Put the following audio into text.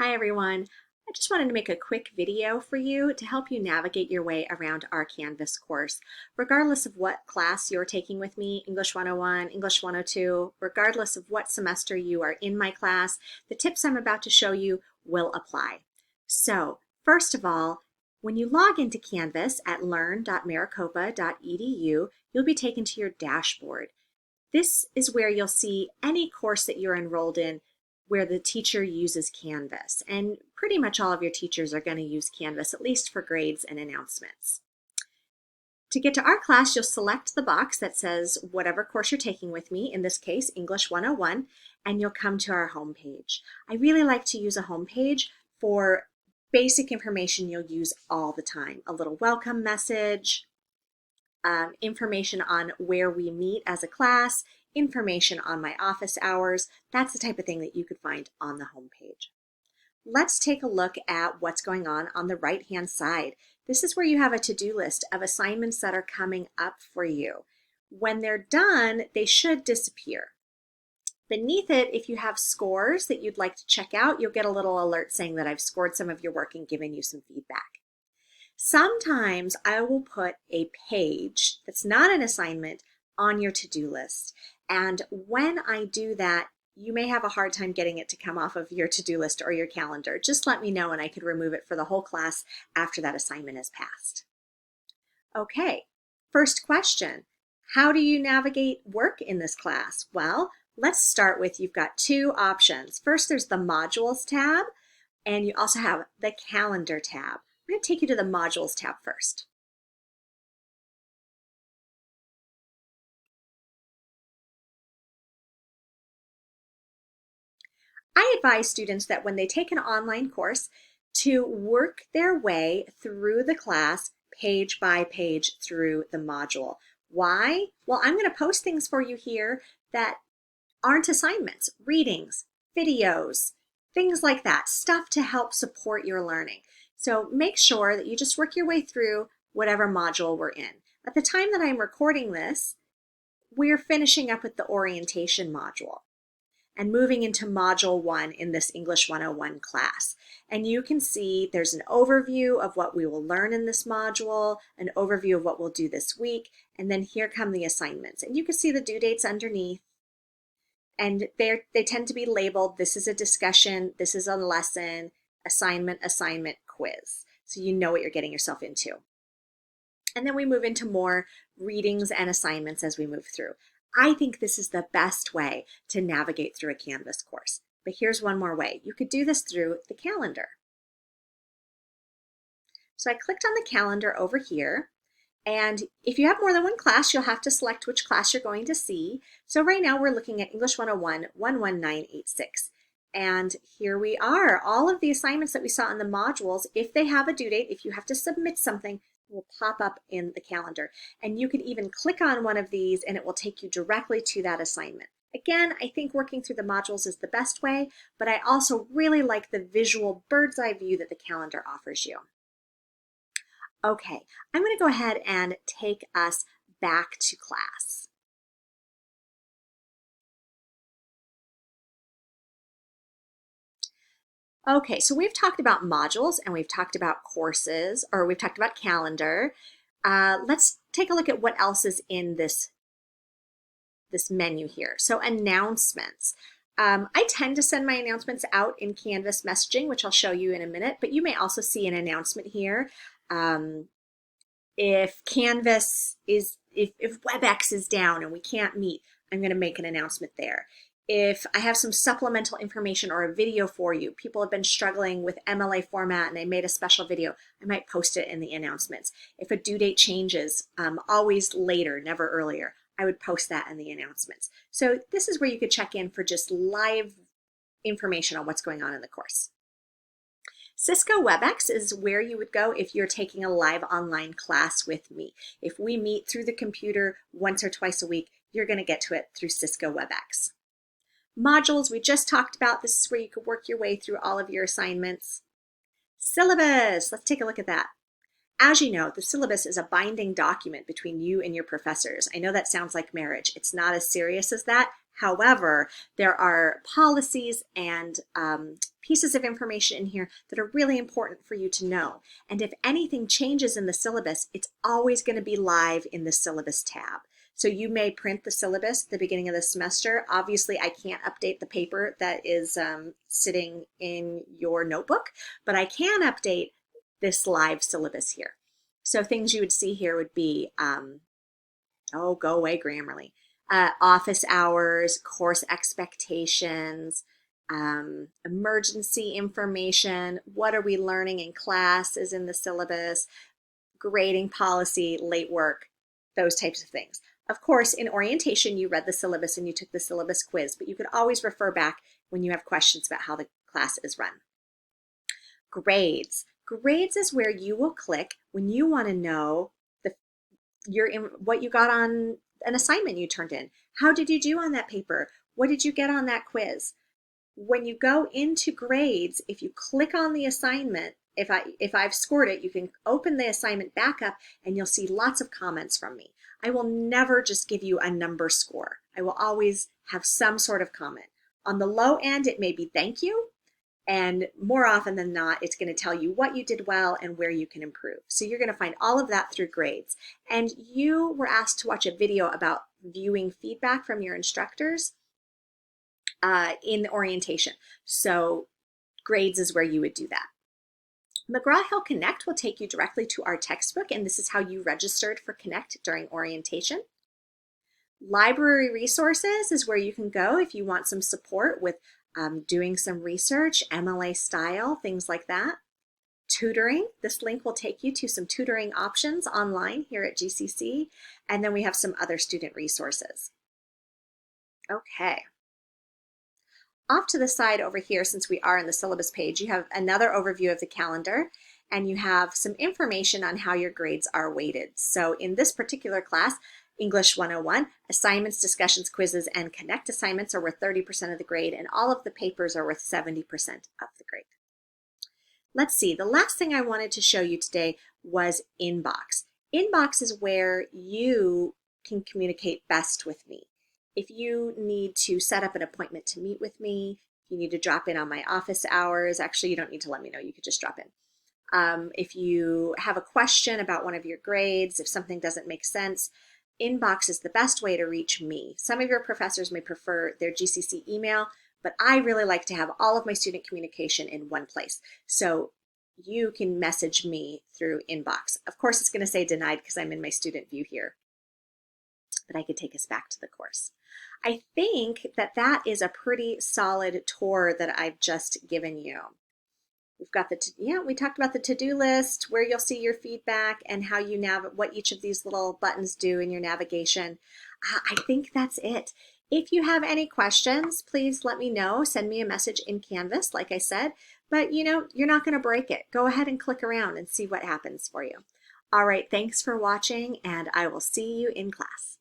Hi everyone. I just wanted to make a quick video for you to help you navigate your way around our Canvas course. Regardless of what class you're taking with me, English 101, English 102, regardless of what semester you are in my class, the tips I'm about to show you will apply. So, first of all, when you log into Canvas at learn.maricopa.edu, you'll be taken to your dashboard. This is where you'll see any course that you're enrolled in where the teacher uses Canvas. And pretty much all of your teachers are going to use Canvas, at least for grades and announcements. To get to our class, you'll select the box that says whatever course you're taking with me, in this case, English 101, and you'll come to our homepage. I really like to use a homepage for basic information you'll use all the time. A little welcome message, information on where we meet as a class, information on my office hours. That's the type of thing that you could find on the homepage. Let's take a look at what's going on the right-hand side. This is where you have a to-do list of assignments that are coming up for you. When they're done, they should disappear. Beneath it, if you have scores that you'd like to check out, you'll get a little alert saying that I've scored some of your work and given you some feedback. Sometimes I will put a page that's not an assignment on your to-do list. And when I do that, you may have a hard time getting it to come off of your to-do list or your calendar. Just let me know and I could remove it for the whole class after that assignment is passed. Okay, first question. How do you navigate work in this class? Well, let's start with, you've got two options. First, there's the Modules tab, and you also have the Calendar tab. I'm going to take you to the Modules tab first. I advise students that when they take an online course to work their way through the class page by page through the module. Why? Well, I'm going to post things for you here that aren't assignments, readings, videos, things like that, stuff to help support your learning. So make sure that you just work your way through whatever module we're in. At the time that I'm recording this, we're finishing up with the orientation module and moving into Module 1 in this English 101 class. And you can see there's an overview of what we will learn in this module, an overview of what we'll do this week, and then here come the assignments. And you can see the due dates underneath, and they tend to be labeled, this is a discussion, this is a lesson, assignment, quiz. So you know what you're getting yourself into. And then we move into more readings and assignments as we move through. I think this is the best way to navigate through a Canvas course. But here's one more way. You could do this through the calendar. So I clicked on the calendar over here. And if you have more than one class, you'll have to select which class you're going to see. So right now we're looking at English 101, 11986. And here we are. All of the assignments that we saw in the modules, if they have a due date, if you have to submit something, will pop up in the calendar. And you can even click on one of these and it will take you directly to that assignment. Again, I think working through the modules is the best way, but I also really like the visual bird's eye view that the calendar offers you. Okay, I'm going to go ahead and take us back to class. Okay, so we've talked about modules and we've talked about courses, or we've talked about calendar. Let's take a look at what else is in this menu here. So announcements. I tend to send my announcements out in Canvas messaging, which I'll show you in a minute, but you may also see an announcement here. If Canvas is, if WebEx is down and we can't meet, I'm going to make an announcement there. If I have some supplemental information or a video for you, people have been struggling with MLA format and I made a special video, I might post it in the announcements. If a due date changes, always later, never earlier, I would post that in the announcements. So this is where you could check in for just live information on what's going on in the course. Cisco WebEx is where you would go if you're taking a live online class with me. If we meet through the computer once or twice a week, you're going to get to it through Cisco WebEx. Modules we just talked about. This is where you could work your way through all of your assignments. Syllabus, let's take a look at that. As you know, the syllabus is a binding document between you and your professors. I know that sounds like marriage. It's not as serious as that. However, there are policies and pieces of information in here that are really important for you to know. And if anything changes in the syllabus, it's always going to be live in the syllabus tab. So you may print the syllabus at the beginning of the semester. Obviously, I can't update the paper that is sitting in your notebook, but I can update this live syllabus here. So things you would see here would be, oh, go away Grammarly, office hours, course expectations, emergency information, what are we learning in class is in the syllabus, grading policy, late work, those types of things. Of course, in orientation, you read the syllabus and you took the syllabus quiz, but you could always refer back when you have questions about how the class is run. Grades. Grades is where you will click when you want to know what you got on an assignment you turned in. How did you do on that paper? What did you get on that quiz? When you go into grades, if you click on the assignment, if I've scored it, you can open the assignment back up and you'll see lots of comments from me. I will never just give you a number score. I will always have some sort of comment. On the low end, it may be thank you. And more often than not, it's going to tell you what you did well and where you can improve. So you're going to find all of that through grades. And you were asked to watch a video about viewing feedback from your instructors in orientation. So grades is where you would do that. McGraw-Hill Connect will take you directly to our textbook, and this is how you registered for Connect during orientation. Library resources is where you can go if you want some support with doing some research, MLA style, things like that. Tutoring, this link will take you to some tutoring options online here at GCC, and then we have some other student resources. Okay. Off to the side over here, since we are in the syllabus page, you have another overview of the calendar, and you have some information on how your grades are weighted. So in this particular class, English 101, assignments, discussions, quizzes, and Connect assignments are worth 30% of the grade, and all of the papers are worth 70% of the grade. Let's see, the last thing I wanted to show you today was Inbox. Inbox is where you can communicate best with me. If you need to set up an appointment to meet with me, if you need to drop in on my office hours, actually you don't need to let me know, you could just drop in. If you have a question about one of your grades, if something doesn't make sense, Inbox is the best way to reach me. Some of your professors may prefer their GCC email, but I really like to have all of my student communication in one place. So you can message me through Inbox. Of course, it's going to say denied because I'm in my student view here, but I could take us back to the course. I think that that is a pretty solid tour that I've just given you. We've got we talked about the to-do list, where you'll see your feedback and how you what each of these little buttons do in your navigation. I think that's it. If you have any questions, please let me know. Send me a message in Canvas, like I said, but you're not going to break it. Go ahead and click around and see what happens for you. All right, thanks for watching, and I will see you in class.